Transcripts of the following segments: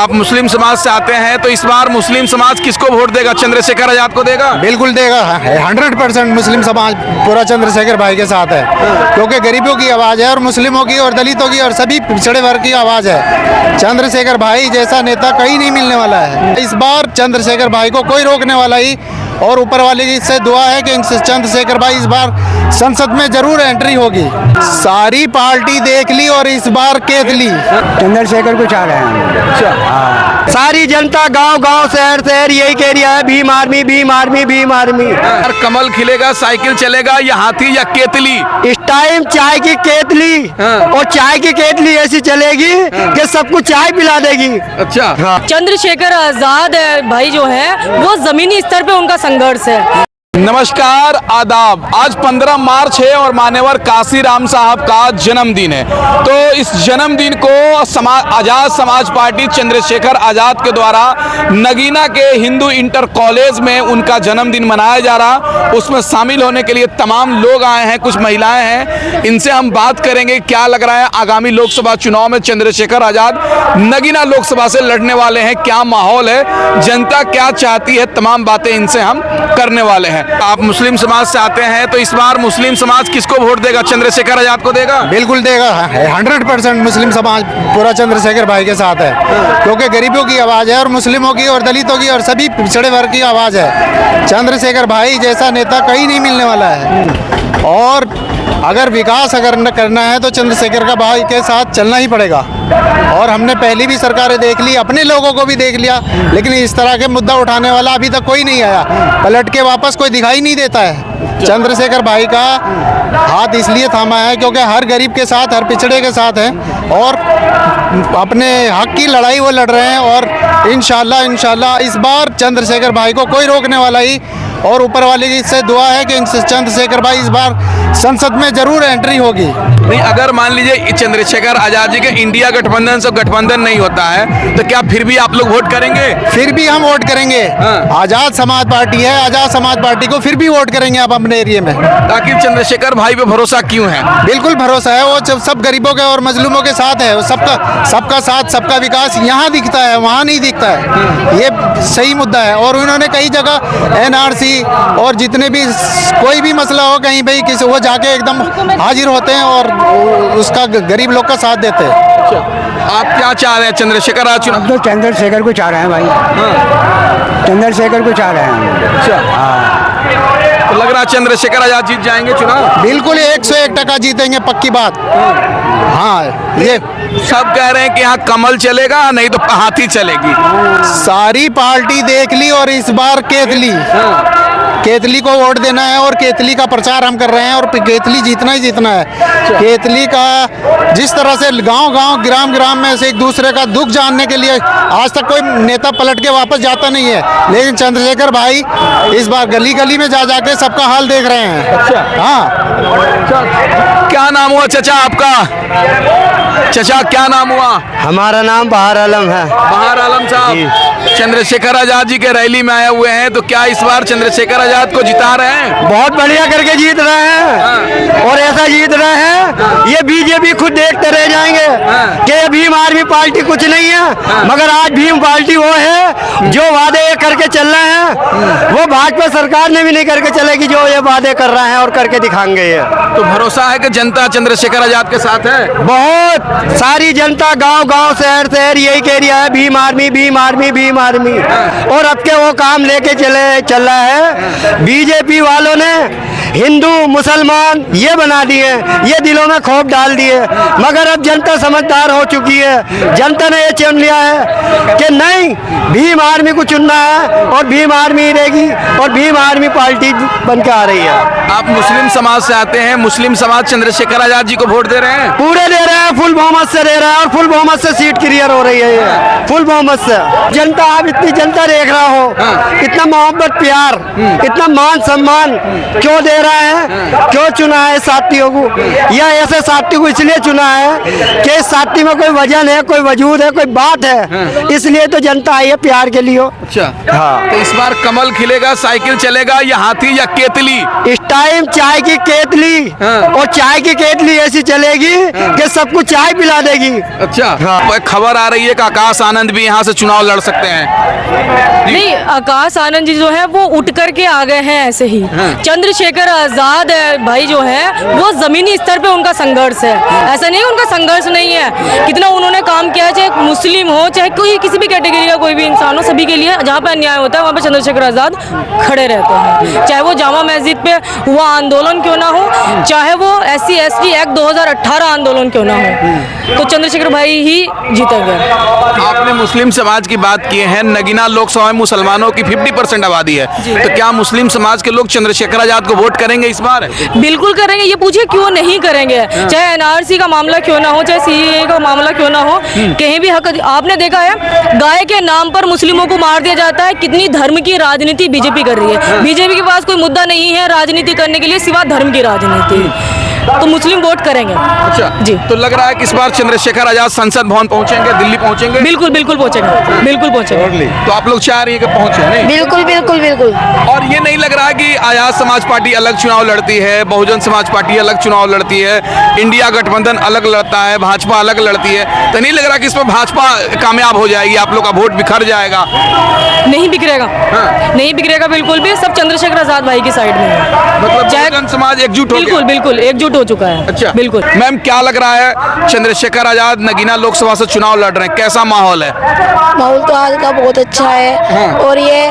आप मुस्लिम समाज से आते हैं, तो इस बार मुस्लिम समाज किसको वोट देगा? चंद्रशेखर आजाद को देगा? बिल्कुल देगा। 100% मुस्लिम समाज पूरा चंद्रशेखर भाई के साथ है, क्योंकि गरीबों की आवाज़ है और मुस्लिमों की और दलितों की और सभी पिछड़े वर्ग की आवाज़ है। चंद्रशेखर भाई जैसा नेता कहीं नहीं मिलने वाला है। इस बार चंद्रशेखर भाई को कोई रोकने वाला ही, और ऊपर वाले की इससे दुआ है कि चंद्रशेखर भाई इस बार संसद में जरूर एंट्री होगी। सारी पार्टी देख ली और इस बार केत ली। चंद्रशेखर को चाह रहे हैं। सारी जनता गांव गांव शहर शहर यही कह रही है, Bhim army Bhim army Bhim army. कमल खिलेगा, साइकिल चलेगा, या हाथी या केतली? इस टाइम चाय की केतली, और चाय की केतली ऐसी चलेगी कि सबको चाय पिला देगी। अच्छा। चंद्रशेखर आजाद भाई जो है वो जमीनी स्तर पे उनका संघर्ष है। नमस्कार, आदाब। आज 15 मार्च है और मान्यवर काशीराम साहब का जन्मदिन है। तो इस जन्मदिन को आजाद समाज पार्टी चंद्रशेखर आजाद के द्वारा नगीना के हिंदू इंटर कॉलेज में उनका जन्मदिन मनाया जा रहा। उसमें शामिल होने के लिए तमाम लोग आए हैं, कुछ महिलाएं हैं। इनसे हम बात करेंगे क्या लग रहा है आगामी लोकसभा चुनाव में चंद्रशेखर आजाद नगीना लोकसभा से लड़ने वाले हैं, क्या माहौल है, जनता क्या चाहती है, तमाम बातें इनसे हम करने वाले हैं। आप मुस्लिम समाज से आते हैं, तो इस बार मुस्लिम समाज किसको वोट देगा? चंद्रशेखर आजाद को देगा? बिल्कुल देगा। 100% मुस्लिम समाज पूरा चंद्रशेखर भाई के साथ है, क्योंकि गरीबों की आवाज़ है और मुस्लिमों की और दलितों की और सभी पिछड़े वर्ग की आवाज़ है। चंद्रशेखर भाई जैसा नेता कहीं नहीं मिलने वाला है, और अगर विकास न करना है तो चंद्रशेखर का भाई के साथ चलना ही पड़ेगा। और हमने पहली भी सरकारें देख ली, अपने लोगों को भी देख लिया, लेकिन इस तरह के मुद्दा उठाने वाला अभी तक कोई नहीं आया। पलट के वापस कोई दिखाई नहीं देता है। चंद्रशेखर भाई का हाथ इसलिए थामा है क्योंकि हर गरीब के साथ, हर पिछड़े के साथ है, और अपने हक की लड़ाई वो लड़ रहे हैं। और इंशाल्लाह इस बार चंद्रशेखर भाई को कोई रोकने वाला ही, और ऊपर वाले की इससे दुआ है कि चंद्रशेखर भाई इस बार संसद में जरूर एंट्री होगी। नहीं, अगर मान लीजिए चंद्रशेखर आजाद जी के इंडिया गठबंधन से गठबंधन नहीं होता है, तो क्या फिर भी आप लोग वोट करेंगे? फिर भी हम वोट करेंगे। आजाद समाज पार्टी है, आजाद समाज पार्टी को फिर भी वोट करेंगे आप अपने एरिया में। ताकि चंद्रशेखर भाई पे भरोसा क्यों है? बिल्कुल भरोसा है, वो सब गरीबों के और मजलूमों के साथ है। सबका साथ, सबका विकास यहाँ दिखता है, वहाँ नहीं दिखता है। ये सही मुद्दा है। और उन्होंने कई जगह NRC और जितने भी कोई भी मसला हो कहीं भाई किसी, वो जाके एकदम हाजिर होते हैं और उसका गरीब लोग का साथ देते हैं। आप क्या चाह रहे हैं? चंद्रशेखर आज चुनाव? तो चंद्रशेखर को चाह रहे हैं भाई। चंद्रशेखर को चाह रहे हैं। अच्छा। तो लग रहा है चंद्रशेखर आजाद जीत जाएंगे चुनाव? बिल्कुल 101% जीतेंगे, पक्की बात। हाँ, ये सब कह रहे हैं कि यहाँ कमल चलेगा, नहीं तो हाथी चलेगी। सारी पार्टी देख ली और इस बार केत ली। केतली को वोट देना है और केतली का प्रचार हम कर रहे हैं, और केतली जीतना ही जीतना है। केतली का जिस तरह से गांव-गांव, ग्राम-ग्राम में से एक दूसरे का दुख जानने के लिए आज तक कोई नेता पलट के वापस जाता नहीं है, लेकिन चंद्रशेखर भाई इस बार गली-गली में जा जाके सबका हाल देख रहे हैं। अच्छा। हाँ। क्या नाम हुआ चाचा आपका? चाचा क्या नाम हुआ? हमारा नाम बहार आलम है। बहार आलम साहब चंद्रशेखर आजाद जी के रैली में आए हुए हैं, तो क्या इस बार चंद्रशेखर आजाद को जिता रहे हैं? बहुत बढ़िया करके जीत रहे हैं, और ऐसा जीत रहे हैं ये बीजेपी खुद देखते रह जाएंगे कि भीम आर्मी पार्टी कुछ नहीं है। मगर आज भीम पार्टी वो है जो वादे करके चल रहे हैं, वो भाजपा सरकार ने भी नहीं करके चलेगी जो ये वादे कर रहे हैं और करके दिखाएंगे। ये तो भरोसा है कि जनता चंद्रशेखर आजाद के साथ है? बहुत सारी जनता गांव गांव शहर शहर यही कह रही है, Bhim army Bhim army Bhim army. और अब के वो काम लेके चल रहा है। बीजेपी वालों ने हिंदू मुसलमान ये बना दिए, ये दिलों में खौफ डाल दिए। मगर अब जनता समझदार हो चुकी है। जनता ने ये चुन लिया है कि नहीं, भीम आर्मी को चुनना है और भीम आर्मी रहेगी, और भीम आर्मी पार्टी बन के आ रही है। आप मुस्लिम समाज से आते हैं, मुस्लिम समाज चंद्रशेखर आजाद जी को वोट दे रहे हैं? पूरे दे रहे हैं, फुल बहुमत से दे रहे हैं, और फुल बहुमत से सीट क्लियर हो रही है। ये फुल बहुमत से जनता, आप इतनी जनता देख रहा हो, इतना मोहब्बत प्यार, इतना मान सम्मान क्यों दे रहा है? क्यों चुना है साथियों को? या ऐसे साथी को इसलिए चुना है कि इस साथी में कोई वजन है, कोई वजूद है, कोई बात है, इसलिए तो जनता आई है प्यार के लिए। अच्छा। हाँ। तो इस बार कमल खिलेगा, साइकिल चलेगा, या हाथी या केतली? इस टाइम चाय की केतली, और चाय की केतली ऐसी चलेगी कि सबको चाय पिला देगी। अच्छा। हाँ। खबर आ रही है कि आकाश आनंद भी यहाँ से चुनाव लड़ सकते हैं? नहीं, आकाश आनंद जी जो है वो उठ करके आ गए हैं ऐसे ही। चंद्रशेखर आजाद भाई जो है वो जमीनी स्तर पे उनका संघर्ष है, ऐसा नहीं उनका संघर्ष नहीं है। कितना उन्होंने काम किया है, चाहे मुस्लिम हो चाहे कोई किसी भी कैटेगरी का कोई भी इंसान हो, सभी के लिए जहाँ पे अन्याय होता है वहाँ पे चंद्रशेखर आजाद खड़े रहते हैं। चाहे वो जामा मस्जिद पे हुआ आंदोलन क्यों ना हो, चाहे वो SC ST एक्ट 2018 आंदोलन क्यों ना हो, तो चंद्रशेखर भाई ही जीतेंगे। आपने मुस्लिम समाज की बात की है, नगीना लोकसभा में मुसलमानों की 50% आबादी है, तो क्या मुस्लिम समाज के लोग चंद्रशेखर आजाद को वोट करेंगे इस बार? बिल्कुल करेंगे, ये पूछिए क्यों नहीं करेंगे। चाहे NRC का मामला क्यों ना हो, चाहे CAA का मामला क्यों ना हो, कहीं भी हक। आपने देखा है गाय के नाम पर मुस्लिमों को मार दिया जाता है। कितनी धर्म की राजनीति बीजेपी कर रही है। बीजेपी के पास कोई मुद्दा नहीं है राजनीति करने के लिए सिवा धर्म की राजनीति, तो मुस्लिम वोट करेंगे। अच्छा जी, तो लग रहा है कि इस बार चंद्रशेखर आजाद संसद भवन पहुंचेंगे, दिल्ली पहुंचेंगे? बिल्कुल बिल्कुल पहुंचेंगे, बिल्कुल पहुंचेंगे। तो आप लोग चाह रही है कि पहुंचे, नहीं? बिल्कुल बिल्कुल बिल्कुल। और ये नहीं लग रहा है कि आजाद समाज पार्टी अलग चुनाव लड़ती है, बहुजन समाज पार्टी अलग चुनाव लड़ती है, इंडिया गठबंधन अलग लड़ता है, भाजपा अलग लड़ती है, तो नहीं लग रहा कि इसमें भाजपा कामयाब हो जाएगी, आप लोग का वोट बिखर जाएगा? नहीं बिखरेगा, नहीं बिखरेगा बिल्कुल भी। सब चंद्रशेखर आजाद भाई की साइड में है, मतलब चाहे- बहुजन समाज एकजुट हो गया? बिल्कुल बिल्कुल एकजुट हो चुका है। अच्छा बिल्कुल। मैम, क्या लग रहा है चंद्रशेखर आजाद नगीना लोकसभा से चुनाव लड़ रहे हैं, कैसा माहौल है? माहौल तो आज का बहुत अच्छा है और ये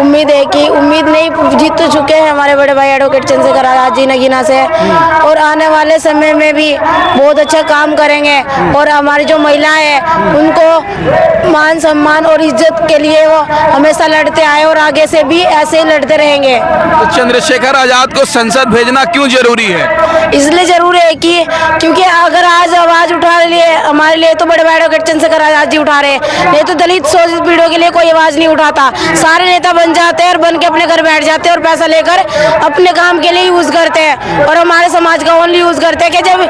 उम्मीद है कि उम्मीद नहीं जीत तो चुके हैं हमारे बड़े भाई एडवोकेट चंद्रशेखर आजाद जी नगीना से, और आने वाले समय में भी बहुत अच्छा काम करेंगे। और हमारी जो महिलाएं हैं उनको मान सम्मान और इज्जत के लिए वो हमेशा लड़ते आए और आगे से भी ऐसे ही लड़ते रहेंगे। तो चंद्रशेखर आजाद को संसद भेजना क्यों जरूरी है? इसलिए जरूरी है कि क्योंकि अगर आज आवाज उठा लिए हमारे लिए तो बड़े भाई एडवोकेट चंद्रशेखर आजाद जी उठा रहे, नहीं तो दलित शोषित पीढ़ियों के लिए कोई आवाज नहीं उठाता। सारे नेता बन जाते हैं और बन के अपने घर बैठ जाते हैं और पैसा लेकर अपने काम के लिए यूज करते हैं, और हमारे समाज का ओनली यूज करते हैं कि जब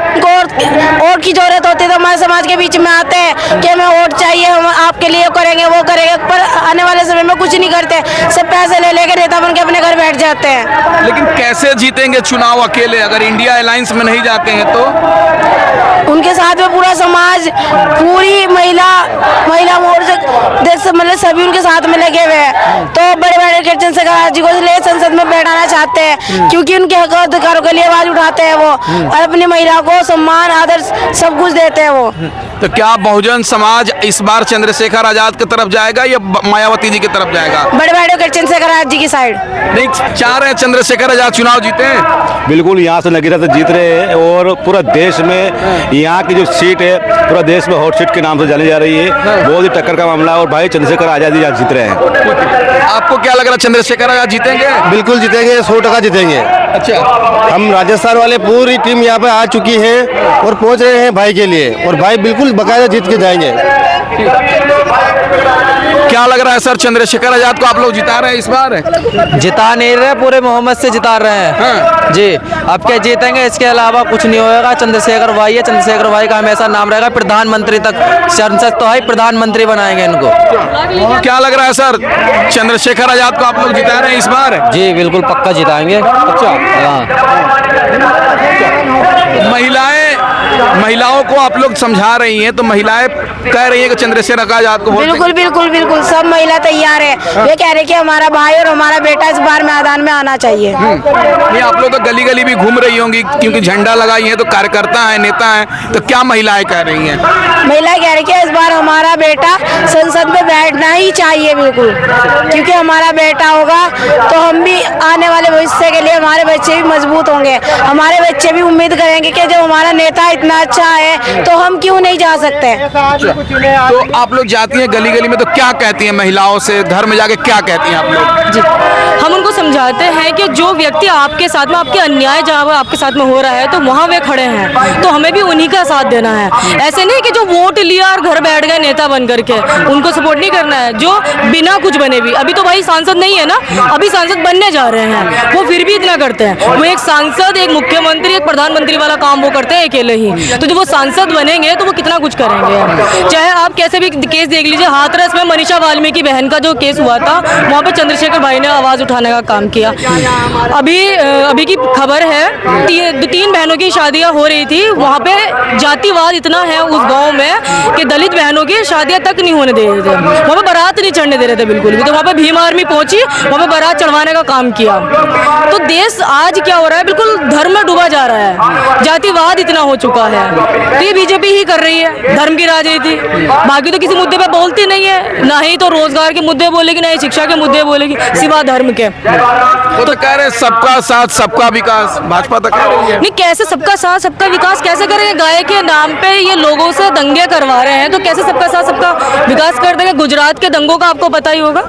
वोट की जरूरत होती है तो हमारे समाज के बीच में आते हैं कि हमें वोट चाहिए, हम आपके लिए करेंगे वो करेंगे, पर आने वाले समय में कुछ नहीं करते, सब पैसे ले लेकर नेता बन के अपने घर बैठ जाते हैं। लेकिन कैसे जीतेंगे चुनाव अकेले, अगर इंडिया अलायंस में नहीं जाते हैं तो? उनके साथ में पूरा समाज, पूरी महिला मोर्चा देश मतलब सभी उनके साथ में लगे हुए हैं। तो बड़े बड़े चंद्रशेखर आजाद जी को ले संसद में बैठाना चाहते हैं क्योंकि उनके हक अधिकारों के लिए आवाज उठाते हैं वो, और अपनी महिला को सम्मान आदर सब कुछ देते हैं वो। तो क्या बहुजन समाज इस बार चंद्रशेखर आजाद की तरफ जाएगा या मायावती जी की तरफ जाएगा? बड़े बड़े चंद्रशेखर आजाद जी की साइड। नहीं चाह रहे हैं चंद्रशेखर आजाद चुनाव जीते हैं? बिल्कुल, यहाँ से नगीना से जीत रहे हैं और पूरा देश में यहाँ की जो सीट है पूरा देश में हॉट सीट के नाम से जानी जा रही है। बहुत ही टक्कर का मामला है और भाई चंद्रशेखर आजाद यहाँ जीत रहे हैं। आपको क्या लग रहा है चंद्रशेखर आजाद जीतेंगे? बिल्कुल जीतेंगे, 100% जीतेंगे। अच्छा, हम राजस्थान वाले पूरी टीम यहाँ पे आ चुकी है और पहुँच रहे हैं भाई के लिए, और भाई बिल्कुल बकायदा जीत के जाएंगे। क्या लग रहा है सर, चंद्रशेखर आजाद को आप लोग जिता रहे हैं इस बार? जिता नहीं रहे, पूरे मोहम्मद से जिता रहे हैं जी। अब क्या जीतेंगे, इसके अलावा कुछ नहीं होगा। चंद्रशेखर भाई है, चंद्रशेखर भाई का हमेशा नाम रहेगा, प्रधानमंत्री तक संसद तो है, प्रधानमंत्री बनाएंगे इनको। क्या लग रहा है सर, चंद्रशेखर आजाद को आप लोग जिता रहे हैं इस बार? जी बिल्कुल पक्का जिताएंगे। अच्छा, हाँ, महिलाओं को आप लोग समझा रही हैं, तो महिलाएं कह रही हैं कि चंद्रशेखर आजाद को वोट बिल्कुल बिल्कुल बिल्कुल सब महिला तैयार है, वे कह रहे कि हमारा भाई और हमारा बेटा इस बार मैदान में आना चाहिए। नहीं, आप लोग तो गली गली भी घूम रही होंगी क्योंकि झंडा लगाई है, तो कार्यकर्ता है, नेता है, तो क्या महिलाएं कह रही हैं? महिला कह रही है इस बार हमारा बेटा संसद में बैठना ही चाहिए बिल्कुल, क्योंकि हमारा बेटा होगा तो हम भी आने वाले भविष्य के लिए हमारे बच्चे भी मजबूत होंगे, हमारे बच्चे भी उम्मीद करेंगे कि जब हमारा नेता इतना अच्छा है तो हम क्यों नहीं जा सकते। तो आप लोग जाती हैं गली गली में, तो क्या कहती हैं महिलाओं से, घर में जाके क्या कहती हैं आप लोग? जी, हम उनको समझाते हैं कि जो व्यक्ति आपके साथ में, आपके अन्याय जहाँ आपके साथ में हो रहा है तो वहाँ वे खड़े हैं, तो हमें भी उन्हीं का साथ देना है। ऐसे नहीं कि जो वोट लिया और घर बैठ गए नेता बन करके, उनको सपोर्ट नहीं करना है। जो बिना कुछ बने भी, अभी तो भाई सांसद नहीं है ना, अभी सांसद बनने जा रहे हैं, वो फिर भी इतना करते हैं। वो एक सांसद, एक मुख्यमंत्री, एक प्रधानमंत्री वाला काम वो करते हैं अकेले ही, तो जब वो सांसद बनेंगे तो वो कितना कुछ करेंगे। चाहे आप कैसे भी केस देख लीजिए, हाथरस में मनीषा वाल्मीकि बहन का जो केस हुआ था, वहाँ पे चंद्रशेखर भाई ने आवाज उठाने का काम किया। अभी की खबर है, तीन बहनों की शादियां हो रही थी, वहाँ पे जातिवाद इतना है उस गांव में कि दलित बहनों की शादियां तक नहीं होने दे रहे थे, वहाँ पे बारात नहीं चढ़ने दे रहे थे बिल्कुल भी। तो वहाँ पे भीम आर्मी पहुंची, वहाँ पे बारात चढ़वाने का काम किया। तो देश आज क्या हो रहा है, बिल्कुल धर्म में डूबा जा रहा है, जातिवाद इतना हो चुका है। तो ये बीजेपी ही कर रही है धर्म की राजनीति, बाकी तो किसी मुद्दे पे बोलती नहीं है, ना ही तो रोजगार के मुद्दे बोलेगी, ना ही शिक्षा के मुद्दे बोलेगी, सिवा धर्म के। वो तो कह रहे सबका साथ सबका विकास, भाजपा तो कह रही है। नहीं, कैसे सबका साथ सबका विकास कैसे करेंगे? गाय के नाम पे ये लोगों से दंगे करवा रहे हैं, तो कैसे सबका साथ सबका विकास कर देंगे? गुजरात के दंगों का आपको पता ही होगा।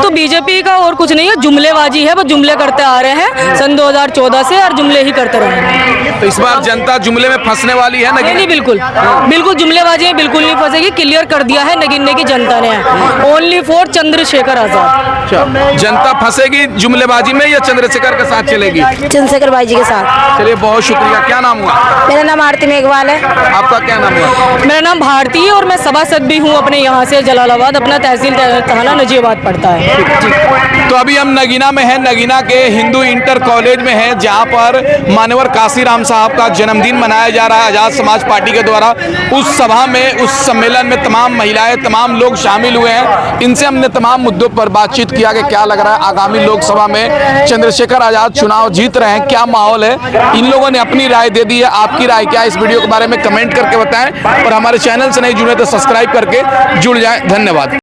तो बीजेपी का और कुछ नहीं है, जुमलेबाजी है, वो जुमले करते आ रहे हैं सन 2014 से, और जुमले ही करते रहे हैं। तो इस बार जनता जुमले में फंसने वाली है नहीं, बिल्कुल बिल्कुल जुमलेबाजी में बिल्कुल नहीं फंसेगी, क्लियर कर दिया है नगीने की जनता ने, ओनली फॉर चंद्रशेखर आजाद। जनता फंसेगी जुमलेबाजी में या चंद्रशेखर के साथ चलेगी? चंद्रशेखर भाई जी के साथ। चलिए, बहुत शुक्रिया। क्या नाम हुआ? मेरा नाम आरती मेघवाल है। आपका क्या नाम हुआ? मेरा नाम भारती है और मैं सभासद भी हूँ अपने यहाँ से, जलालाबाद, अपना तहसील थाना नजीबाद पड़ता है। तो अभी हम नगीना में हैं, नगीना के हिंदू इंटर कॉलेज में हैं, जहाँ पर मान्यवर काशीराम साहब का जन्मदिन मनाया जा रहा है आज़ाद समाज पार्टी के द्वारा। उस सभा में, उस सम्मेलन में तमाम महिलाएं, तमाम लोग शामिल हुए हैं। इनसे हमने तमाम मुद्दों पर बातचीत किया कि क्या लग रहा है आगामी लोकसभा में चंद्रशेखर आजाद चुनाव जीत रहे हैं, क्या माहौल है। इन लोगों ने अपनी राय दे दी है, आपकी राय क्या है इस वीडियो के बारे में कमेंट करके बताएं, और हमारे चैनल से नहीं जुड़े तो सब्सक्राइब करके जुड़ जाएं। धन्यवाद।